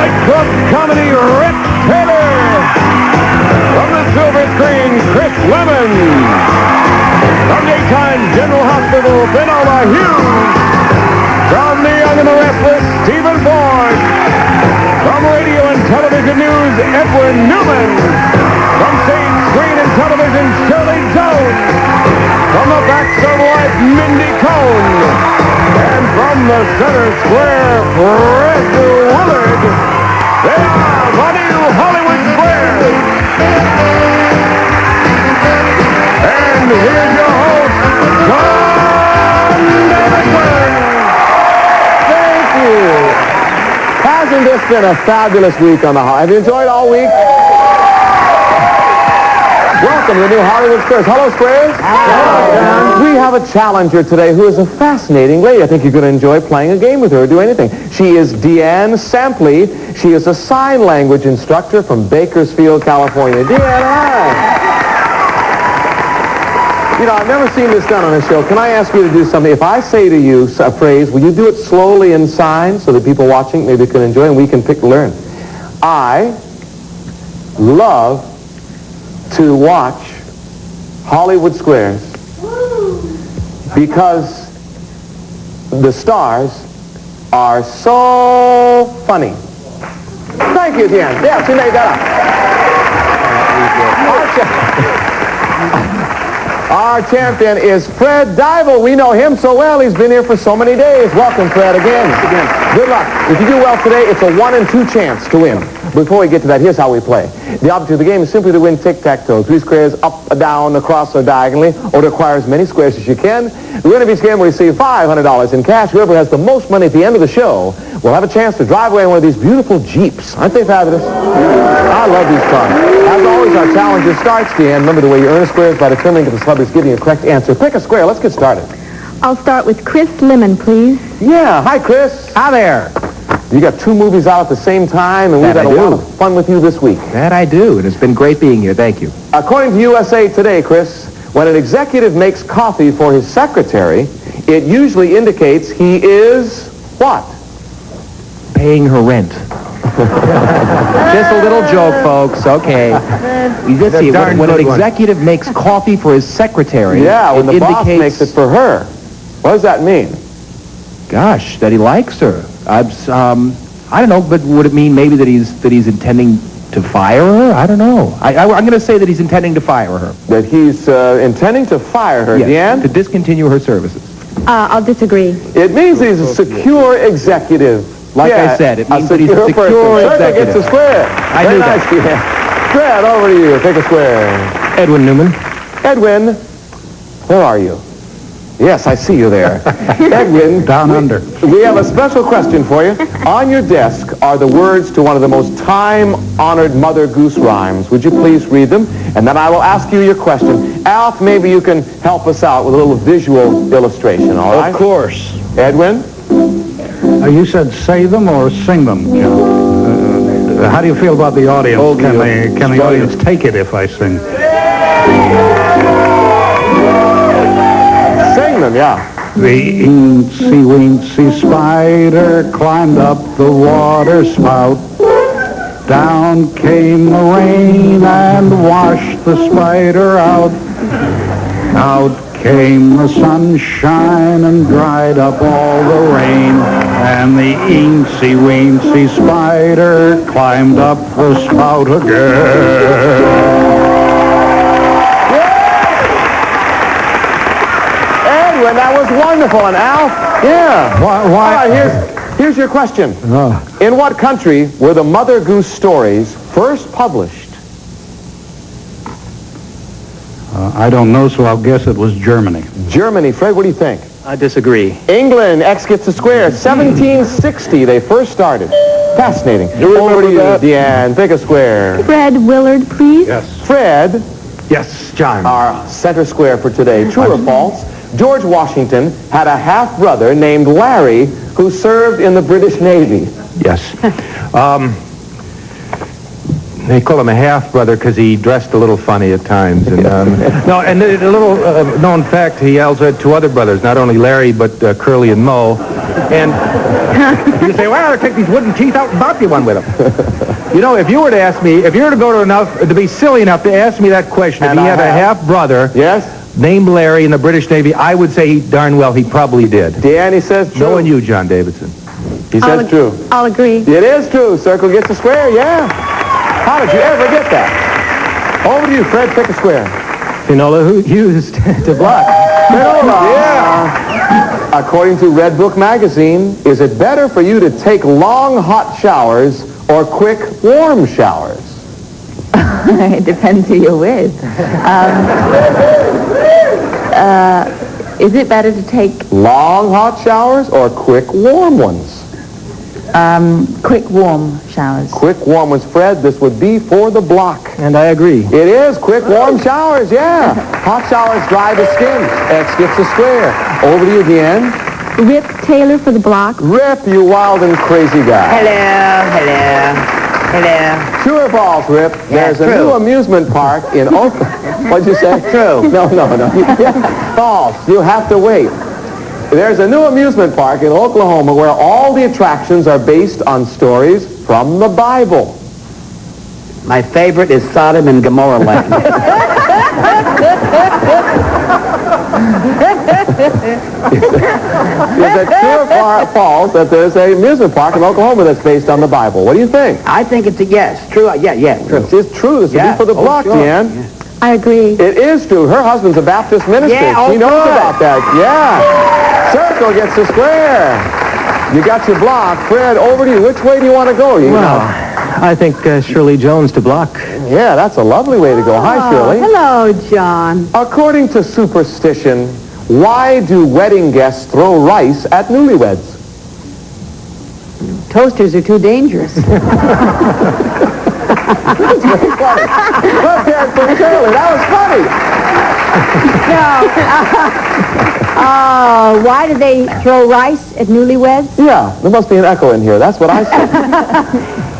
Fight Club comedy, Rick Taylor. From the silver screen, Chris Lemon. From daytime General Hospital, Vinola Hughes. From The Young and the Restless, Stephen Ford. From radio and television news, Edwin Newman. From stage, screen, and television, Shirley Jones. From the backs of life, Mindy Cohn. And from the center square, Fred Willard. They are the new Hollywood Square. And here's your host, John Davidson. Thank you. Hasn't this been a fabulous week on the Hollywood? Have you enjoyed all week? Welcome to the new Hollywood Squares. Hello, Squares. Hello. We have a challenger today who is a fascinating lady. I think you're going to enjoy playing a game with her or do anything. She is Deanne Sampley. She is a sign language instructor from Bakersfield, California. Deanne, hi. You know, I've never seen this done on a show. Can I ask you to do something? If I say to you a phrase, will you do it slowly in sign so that people watching maybe can enjoy and we can learn? I love to watch Hollywood Squares because the stars are so funny. Thank you, Deanne. Yeah, she made that up. Our champion is Fred Dival. We know him so well. He's been here for so many days. Welcome, Fred, again. Good luck. If you do well today, it's a 1 in 2 chance to win. Before we get to that, here's how we play. The object of the game is simply to win tic-tac-toe. 3 squares up, down, across, or diagonally, or to acquire as many squares as you can. The winner of each game will receive $500 in cash. Whoever has the most money at the end of the show will have a chance to drive away in one of these beautiful Jeeps. Aren't they fabulous? I love these cars. As always, our challenger starts, Deanne. Remember, the way you earn a square is by determining if the celebrity is giving you a correct answer. Pick a square. Let's get started. I'll start with Chris Lemon, please. Yeah. Hi, Chris. Hi there. You got 2 movies out at the same time, and we've had a lot of fun with you this week. That I do, and it's been great being here. Thank you. According to USA Today, Chris, when an executive makes coffee for his secretary, it usually indicates he is what? Paying her rent. Just a little joke, folks. Okay. Let's see. When an executive makes coffee for his secretary, yeah, when the boss indicates... makes it for her. What does that mean? Gosh, that he likes her. I don't know, but would it mean maybe that he's intending to fire her? I don't know. I'm going to say that he's intending to fire her. That he's intending to fire her, yes, Deanne? to discontinue her services. I'll disagree. It means he's a secure executive. Like I said, it means that he's a secure executive. Gets a square. I knew that. Deanne. Fred, over to you. Pick a square. Edwin Newman. Edwin, where are you? Yes, I see you there. Edwin. Down under. We have a special question for you. On your desk are the words to one of the most time-honored Mother Goose rhymes. Would you please read them? And then I will ask you your question. Alf, maybe you can help us out with a little visual illustration, all right? Of course. Edwin? You said say them or sing them, John? How do you feel about the audience? Can the audience take it if I sing? Sing them, yeah. The eensy-weensy spider climbed up the water spout. Down came the rain and washed the spider out. Out came the sunshine and dried up all the rain. And the eensy-weensy spider climbed up the spout again. Edwin, that was wonderful. And Alf? Yeah. Why? All right, here's your question. In what country were the Mother Goose stories first published? I don't know, so I'll guess it was Germany. Germany. Fred, what do you think? I disagree. England. X gets a square. 1760, they first started. Fascinating. Over to you, Deanne. Pick a square. Fred Willard, please. Yes. Fred, Yes, John. our center square for today. True or false? George Washington had a half-brother named Larry who served in the British Navy. Yes. They call him a half-brother because he dressed a little funny at times. And, no, and a little known fact, he also had two other brothers, not only Larry, but Curly and Moe. And you say, well, I'll take these wooden teeth out and bop you one with them. You know, if you were to ask me, if you were to go to be silly enough to ask me that question, if he had a half-brother named Larry in the British Navy, I would say darn well he probably did. Deanne, he says true. Knowing you, John Davidson. He says true. I'll agree. It is true. Circle gets a square, yeah. How did you ever get that? Over to you, Fred. Pick a square. Finola who used to block. Finola. Yeah. According to Red Book magazine, is it better for you to take long, hot showers or quick, warm showers? It depends who you're with. Is it better to take long, hot showers or quick, warm ones? quick warm showers? Quick warm ones. Fred, this would be for the block. And I agree. It is quick warm showers, yeah. Hot showers dry the skin. X gets a square. Over to you again. Rip Taylor for the block. Rip, you wild and crazy guy. Hello. True or false, Rip? There's a new amusement park in Oakland. What'd you say? True. No. False. You have to wait. There's a new amusement park in Oklahoma where all the attractions are based on stories from the Bible. My favorite is Sodom and Gomorrah Land. Is it true or false that there's an amusement park in Oklahoma that's based on the Bible? What do you think? I think it's a yes. True. Yeah, true. It's true. This would be for the block, sure. Deanne. Yeah. I agree. It is true. Her husband's a Baptist minister. Yeah, She knows good. about that. Yeah. Circle gets a square. You got your block. Fred, over to you. Which way do you want to go? I think Shirley Jones to block. Yeah, that's a lovely way to go. Hi, Shirley. Hello, John. According to superstition, why do wedding guests throw rice at newlyweds? Toasters are too dangerous. Let's hear it from Shirley. That was funny. Why do they throw rice at newlyweds? Yeah, there must be an echo in here. That's what I said.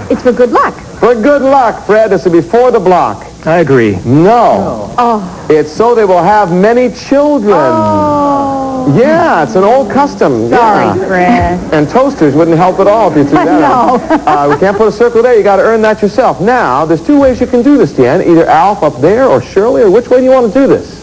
It's for good luck. For good luck, Fred. This will be for the block. I agree. No. Oh. It's so they will have many children. Oh. Yeah, it's an old custom. Sorry, Yeah. Fred. And toasters wouldn't help at all if you threw that No. out. We can't put a circle there. You got to earn that yourself. Now, there's two ways you can do this, Dan. Either Alf up there or Shirley, or which way do you want to do this?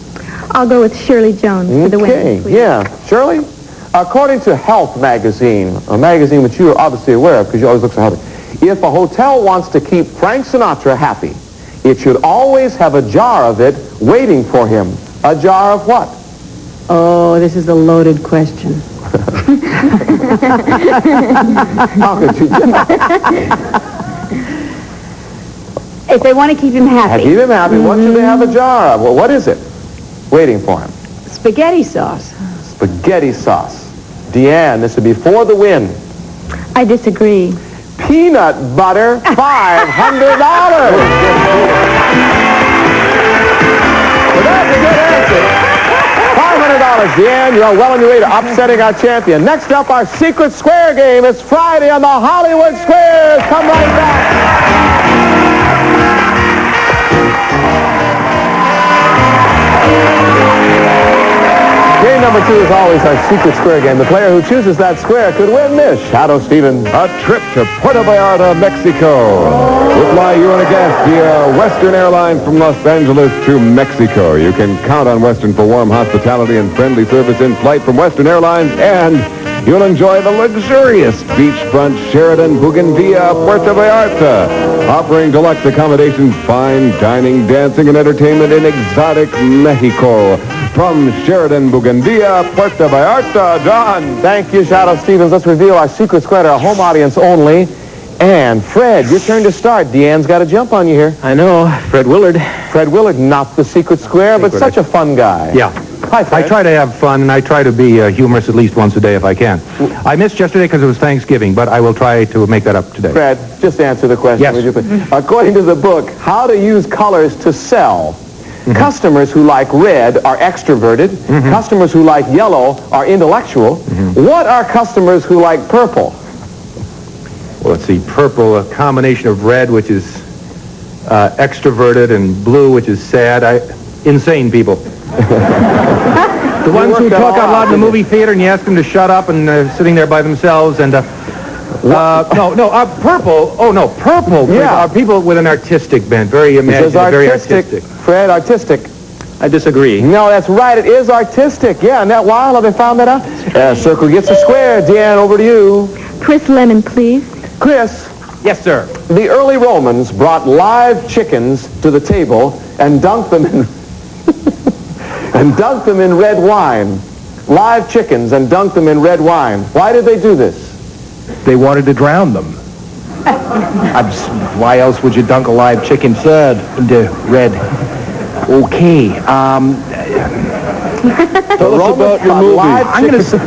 I'll go with Shirley Jones for the Okay, win. Please. yeah. Shirley, according to Health magazine, a magazine which you are obviously aware of because you always look so healthy, if a hotel wants to keep Frank Sinatra happy, it should always have a jar of it waiting for him. A jar of what? Oh, this is a loaded question. How could you do that? If they want to keep him happy. Keep him happy. What should they have a jar of? Well, what is it waiting for him? Spaghetti sauce. Spaghetti sauce. Deanne, this would be for the win. I disagree. Peanut butter, $500. Well, that's a good answer. $500, Deanne. You're well on your way to upsetting our champion. Next up, our Secret Square game. It's Friday on the Hollywood Squares. Come right back. Game number 2 is always our Secret Square game. The player who chooses that square could win this. Shadow Stevens. A trip to Puerto Vallarta, Mexico. We'll fly you and a guest via Western Airlines from Los Angeles to Mexico. You can count on Western for warm hospitality and friendly service in flight from Western Airlines, and you'll enjoy the luxurious beachfront Sheraton Bougainvillea, Puerto Vallarta, offering deluxe accommodations, fine dining, dancing, and entertainment in exotic Mexico. From Sheraton Bougainvillea, Puerto Vallarta, John. Thank you, Shadow Stevens. Let's reveal our secret square to our home audience only. And Fred, your turn to start. Deanne's got to jump on you here. I know. Fred Willard. Fred Willard, not the secret square, but such a fun guy. Yeah. Hi, Fred. I try to have fun, and I try to be humorous at least once a day if I can. I missed yesterday because it was Thanksgiving, but I will try to make that up today. Fred, just answer the question. Yes. Would you please? According to the book, How to Use Colors to Sell, customers who like red are extroverted. Customers who like yellow are intellectual. What are customers who like purple? Well, let's see. Purple, a combination of red, which is extroverted, and blue, which is sad. Insane people. The ones who talk out loud in the movie theater and you ask them to shut up and they're sitting there by themselves and... purple. Oh, no, purple. Yeah. Are people with an artistic bent, very imaginative, very artistic. Fred, artistic. I disagree. No, that's right. It is artistic. Yeah, isn't that wild how they found that out? Circle gets a square. Deanne, over to you. Chris Lemon, please. Chris, Yes, sir. the early Romans brought live chickens to the table and dunked them in and dunked them in red wine. Live chickens and dunked them in red wine. Why did they do this? They wanted to drown them. Why else would you dunk a live chicken into red? Okay. Tell us about your movie. I'm going to.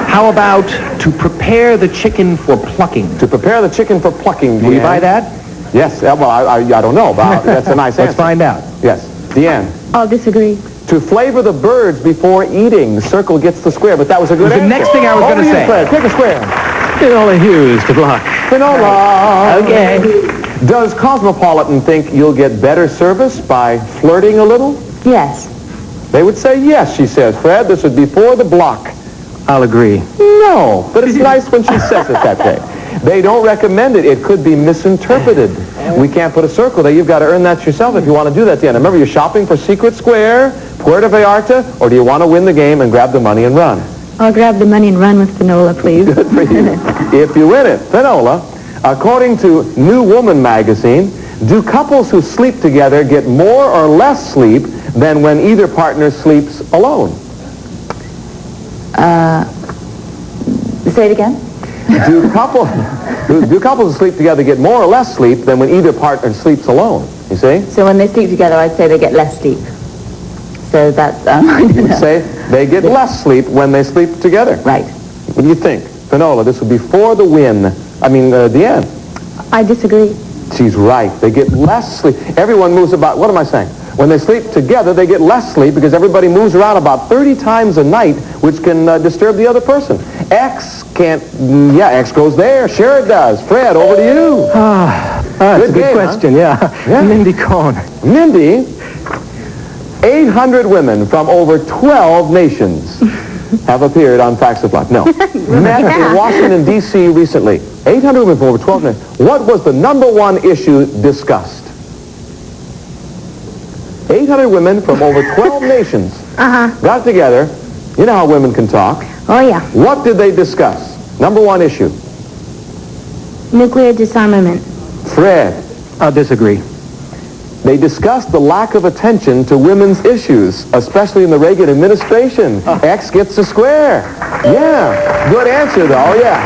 How about to prepare the chicken for plucking? To prepare the chicken for plucking, Will you Deanne. buy that? Yes. Well, I don't know. But that's a nice answer. Let's find out. Yes. Deanne. I'll disagree. To flavor the birds before eating. Circle gets the square, but that was a good The answer. next thing I was Over gonna to you, say. Fred. Take a square. Finola Hughes to block. Finola. Okay. Does Cosmopolitan think you'll get better service by flirting a little? Yes. They would say yes, she says. Fred, this would be for the block. I'll agree. No, but it's nice when she says it that way. They don't recommend it. It could be misinterpreted. We can't put a circle there. You've got to earn that yourself if you want to do that, Deanna. Remember, you're shopping for Secret Square, Puerto Vallarta, or do you want to win the game and grab the money and run? I'll grab the money and run with Finola, please. Good for you. If you win it, Finola, according to New Woman magazine, do couples who sleep together get more or less sleep than when either partner sleeps alone? Say it again. Do couples who sleep together get more or less sleep than when either partner sleeps alone? You see? So when they sleep together, I'd say they get less sleep. So that's, I don't You would know. say they get less sleep when they sleep together. Right. What do you think? Finola, this would be for the win. I mean, Deanne. I disagree. She's right. They get less sleep. Everyone moves about, what am I saying? When they sleep together, they get less sleep because everybody moves around about 30 times a night, which can disturb the other person. X can't, X goes there. Sure it does. Fred, over to you. That's a good game, question, yeah. Mindy Cohn. Mindy, 800 women from over 12 nations have appeared on Facts of Life. No. Met in Washington, D.C. recently. 800 women from over 12 nations. What was the number one issue discussed? 800 women from over 12 nations got together. You know how women can talk. Oh, yeah. What did they discuss? Number one issue. Nuclear disarmament. Fred. I'll disagree. They discussed the lack of attention to women's issues, especially in the Reagan administration. X gets a square. Yeah. Good answer, though. Yeah.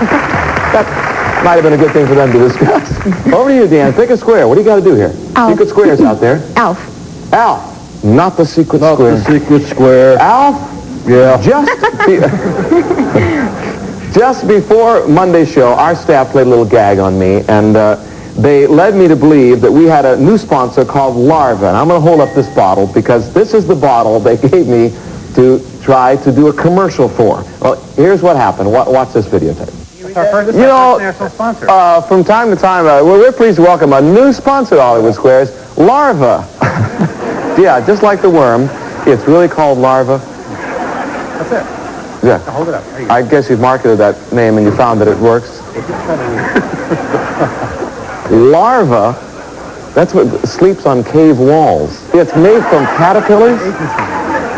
That might have been a good thing for them to discuss. Over to you, Dan. Pick a square. What do you got to do here? Alf. Secret squares out there. Alf. Alf. Not the secret square. secret square. Alf. Yeah. Just before Monday's show, our staff played a little gag on me, and they led me to believe that we had a new sponsor called Larva. And I'm going to hold up this bottle because this is the bottle they gave me to try to do a commercial for. Well, here's what happened. Watch this videotape. You know, from time to time, we're pleased to welcome a new sponsor to Hollywood Squares, Larva. Yeah, just like the worm. It's really called Larva. That's it. Yeah. Hold it up. There you go. I guess you've marketed that name and you found that it works. Larva, that's what sleeps on cave walls. It's made from caterpillars.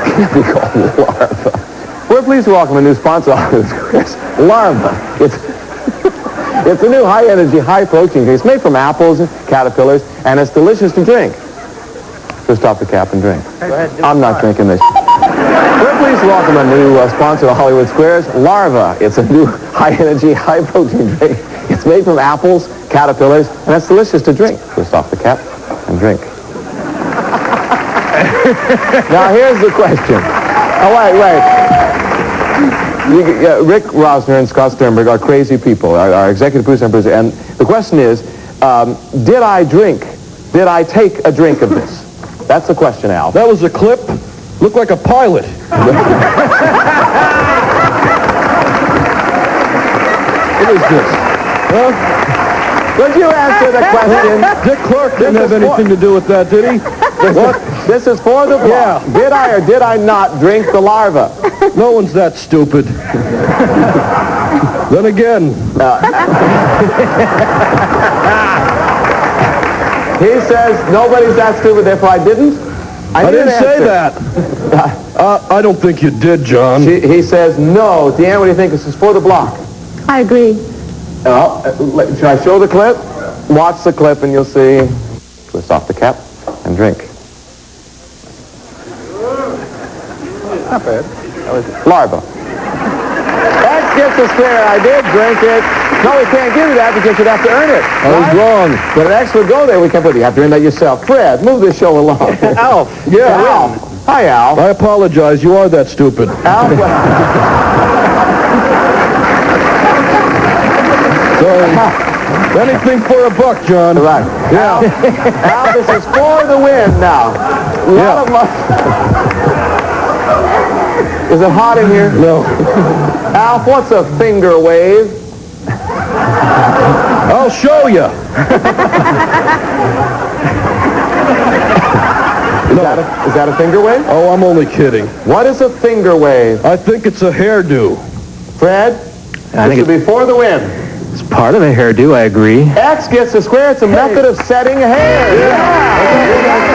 Can't be called larva. We're pleased to welcome a new sponsor on this quiz, Larva. It's a new high-energy, high-protein drink. It's made from apples and caterpillars, and it's delicious to drink. Just off the cap and drink. Go ahead, I'm not drinking this. We're pleased to welcome a new sponsor to Hollywood Squares, Larva. It's a new high-energy, high-protein drink. It's made from apples, caterpillars, and it's delicious to drink. Twist off the cap and drink. Now, here's the question. Oh, wait. Rick Rosner and Scott Sternberg are crazy people, our executive producer, and the question is, did I take a drink of this? That's the question, Al. That was a clip. Looked like a pilot. What is this? Huh? Would you answer the question? Dick Clark didn't have anything to do with that, did he? This is for the block. Yeah. Did I or did I not drink the larva? No one's that stupid. Then again, He says nobody's that stupid, therefore I didn't. I need an didn't say answer. that. I don't think you did, John. He says no. Deanne, what do you think? This is for the block. I agree. Should I show the clip? Watch the clip and you'll see. Twist off the cap and drink. Not bad. Larva. X gets a square. I did drink it. No, we can't give you that because you'd have to earn it. I was wrong. But an X would go there. We can't put it. You have to earn that yourself. Fred, move this show along. Alf. Yeah. Al. Hi, Al. I apologize. You are that stupid. Al. Sorry. Anything for $1, John. Right. Yeah. Al, this is for the win now. Lot of luck. Is it hot in here? No. Alf, what's a finger wave? I'll show you. Is that a finger wave? Oh, I'm only kidding. What is a finger wave? I think it's a hairdo. Fred? I think this will be for the win. it's part of a hairdo, I agree. X gets a square. It's a method of setting hair. Yeah.